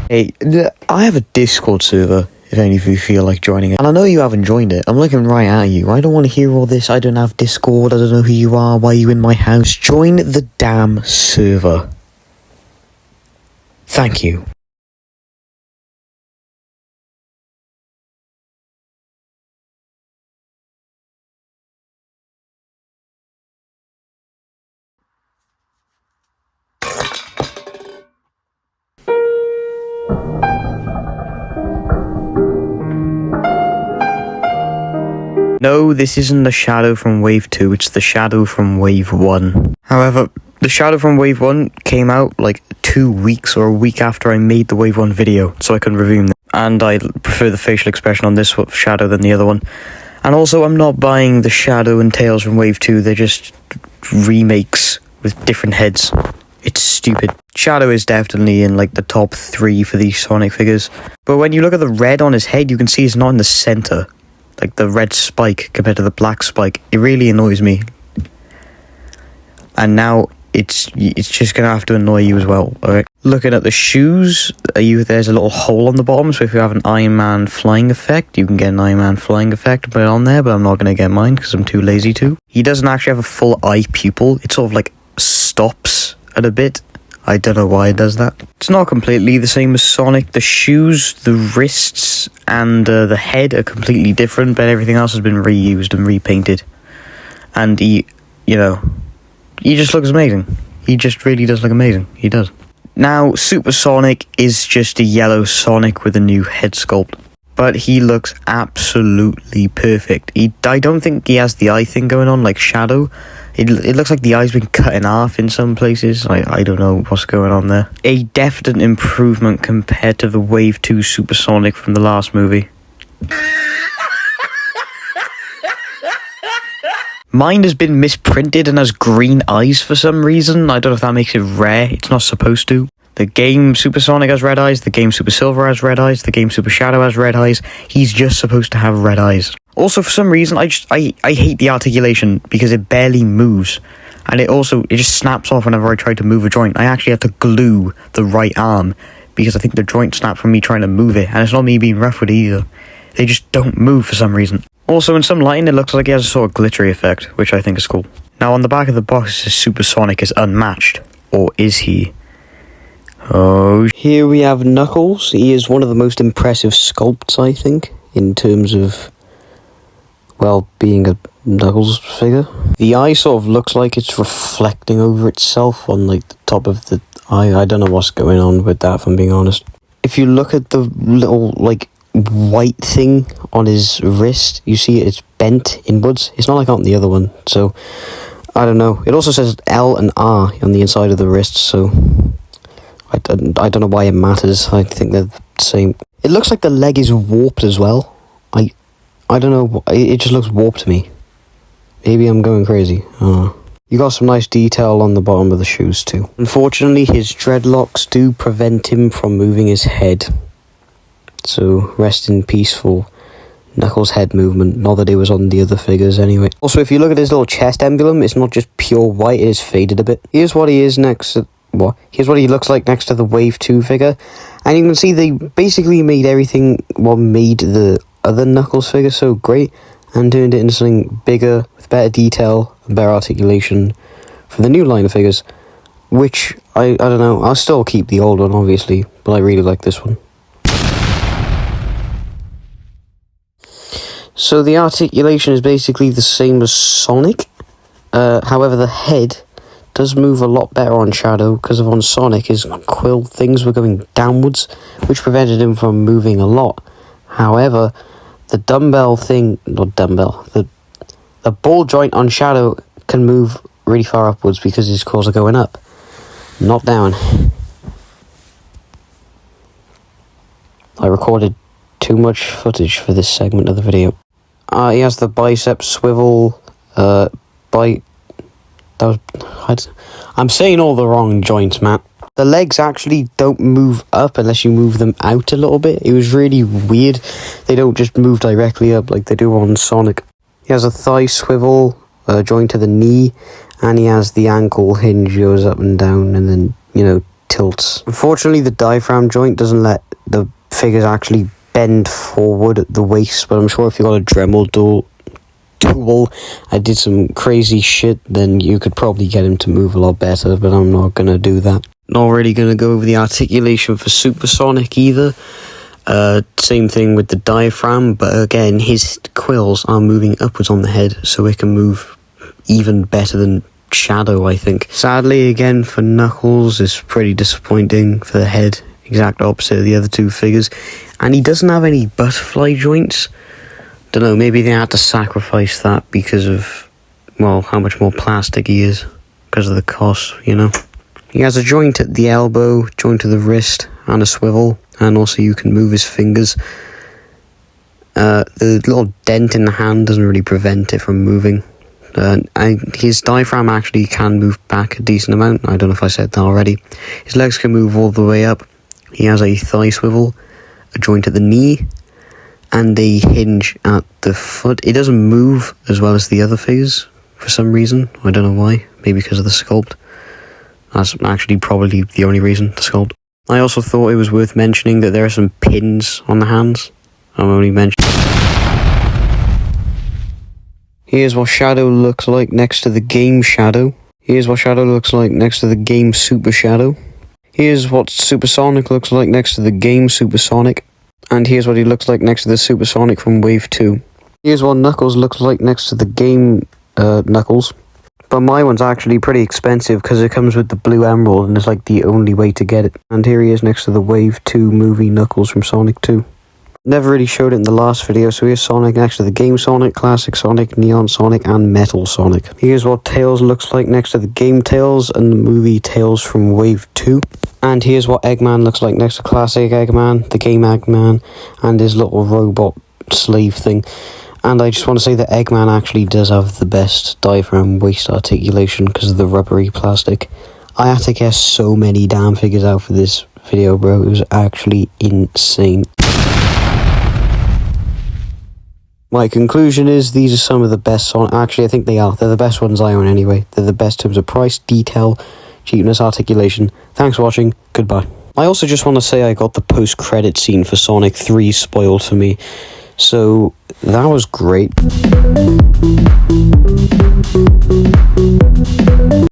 Hey, I have a Discord server, if any of you feel like joining it. And I know you haven't joined it. I'm looking right at you. I don't want to hear all this. I don't have Discord. I don't know who you are. Why are you in my house? Join the damn server. Thank you. No, this isn't the shadow from Wave 2, it's the shadow from Wave 1. However, the shadow from Wave 1 came out like 2 weeks or a week after I made the Wave 1 video, so I couldn't review them. And I prefer the facial expression on this shadow than the other one. And also, I'm not buying the shadow and tails from Wave 2, they're just remakes with different heads. It's stupid. Shadow is definitely in like the top 3 for these Sonic figures. But when you look at the red on his head, you can see it's not in the center. Like the red spike compared to the black spike. It really annoys me. And now it's just gonna have to annoy you as well. Alright. Looking at the shoes, there's a little hole on the bottom, so if you have an Iron Man flying effect, you can get an Iron Man flying effect and put it on there, but I'm not gonna get mine because I'm too lazy to. He doesn't actually have a full eye pupil. It sort of like stops at a bit. I don't know why it does that. It's not completely the same as Sonic. The shoes, the wrists, and the head are completely different, but everything else has been reused and repainted. And he just looks amazing. He just really does look amazing. He does. Now, Super Sonic is just a yellow Sonic with a new head sculpt. But he looks absolutely perfect. I don't think he has the eye thing going on like Shadow. It looks like the eye's been cut in half in some places. I don't know what's going on there. A definite improvement compared to the Wave 2 Super Sonic from the last movie. Mine has been misprinted and has green eyes for some reason. I don't know if that makes it rare. It's not supposed to. The game Super Sonic has red eyes, the game Super Silver has red eyes, the game Super Shadow has red eyes. He's just supposed to have red eyes. Also, for some reason, I hate the articulation because it barely moves. And it just snaps off whenever I try to move a joint. I actually have to glue the right arm because I think the joint snapped from me trying to move it. And it's not me being rough with it either. They just don't move for some reason. Also, in some lighting, it looks like he has a sort of glittery effect, which I think is cool. Now, on the back of the box, it says Super Sonic is unmatched. Or is he? Oh, here we have Knuckles. He is one of the most impressive sculpts, I think, in terms of, well, being a Knuckles figure. The eye sort of looks like it's reflecting over itself on, like, the top of the eye. I don't know what's going on with that, if I'm being honest. If you look at the little, like, white thing on his wrist, you see it's bent inwards. It's not like on the other one, so, I don't know. It also says L and R on the inside of the wrist, so I don't know why it matters. I think they're the same. It looks like the leg is warped as well. I don't know. It just looks warped to me. Maybe I'm going crazy. You got some nice detail on the bottom of the shoes too. Unfortunately, his dreadlocks do prevent him from moving his head. So rest in peace for Knuckles' head movement. Not that it was on the other figures anyway. Also, if you look at his little chest emblem, it's not just pure white. It is faded a bit. Here's what he is next to... Here's what he looks like next to the Wave 2 figure. And you can see they basically made everything what made the other Knuckles figure so great and turned it into something bigger, with better detail and better articulation for the new line of figures. Which, I don't know, I'll still keep the old one, obviously, but I really like this one. So the articulation is basically the same as Sonic. However, the head does move a lot better on Shadow, because on Sonic his quill things were going downwards, which prevented him from moving a lot. However, the the ball joint on Shadow can move really far upwards because his claws are going up, not down. I recorded too much footage for this segment of the video. He has the bicep swivel, I'm saying all the wrong joints, Matt. The legs actually don't move up unless you move them out a little bit. It was really weird. They don't just move directly up like they do on Sonic. He has a thigh swivel, joint to the knee, and he has the ankle hinge goes up and down and then, tilts. Unfortunately, the diaphragm joint doesn't let the figures actually bend forward at the waist, but I'm sure if you got a Dremel tool, I did some crazy shit, then you could probably get him to move a lot better, but I'm not gonna do that. Not really gonna go over the articulation for Supersonic either. Same thing with the diaphragm, but again, his quills are moving upwards on the head, so it can move even better than Shadow, I think. Sadly, again, for Knuckles, it's pretty disappointing for the head, exact opposite of the other two figures. And he doesn't have any butterfly joints. Don't know, maybe they had to sacrifice that because of, well, how much more plastic he is, because of the cost, you know. He has a joint at the elbow, joint to the wrist, and a swivel, and also you can move his fingers. The little dent in the hand doesn't really prevent it from moving. And his diaphragm actually can move back a decent amount. I don't know if I said that already. His legs can move all the way up. He has a thigh swivel, a joint at the knee, and a hinge at the foot. It doesn't move as well as the other figures for some reason. I don't know why. Maybe because of the sculpt. That's actually probably the only reason, the sculpt. I also thought it was worth mentioning that there are some pins on the hands. I'm only mentioning. Here's what Shadow looks like next to the game Shadow. Here's what Shadow looks like next to the game Super Shadow. Here's what Supersonic looks like next to the game Supersonic. And here's what he looks like next to the Supersonic from Wave 2. Here's what Knuckles looks like next to the game Knuckles. But my one's actually pretty expensive because it comes with the blue emerald and it's like the only way to get it. And here he is next to the Wave 2 movie Knuckles from Sonic 2. Never really showed it in the last video, so here's Sonic next to the game Sonic, Classic Sonic, Neon Sonic, and Metal Sonic. Here's what Tails looks like next to the game Tails and the movie Tails from Wave 2. And here's what Eggman looks like next to Classic Eggman, the game Eggman, and his little robot slave thing. And I just want to say that Eggman actually does have the best diaphragm waist articulation because of the rubbery plastic. I had to guess so many damn figures out for this video, bro. It was actually insane. My conclusion is these are some of the best Sonic. Actually, I think they are. They're the best ones I own anyway. They're the best in terms of price, detail, cheapness, articulation. Thanks for watching. Goodbye. I also just want to say I got the post-credit scene for Sonic 3 spoiled for me. So, that was great.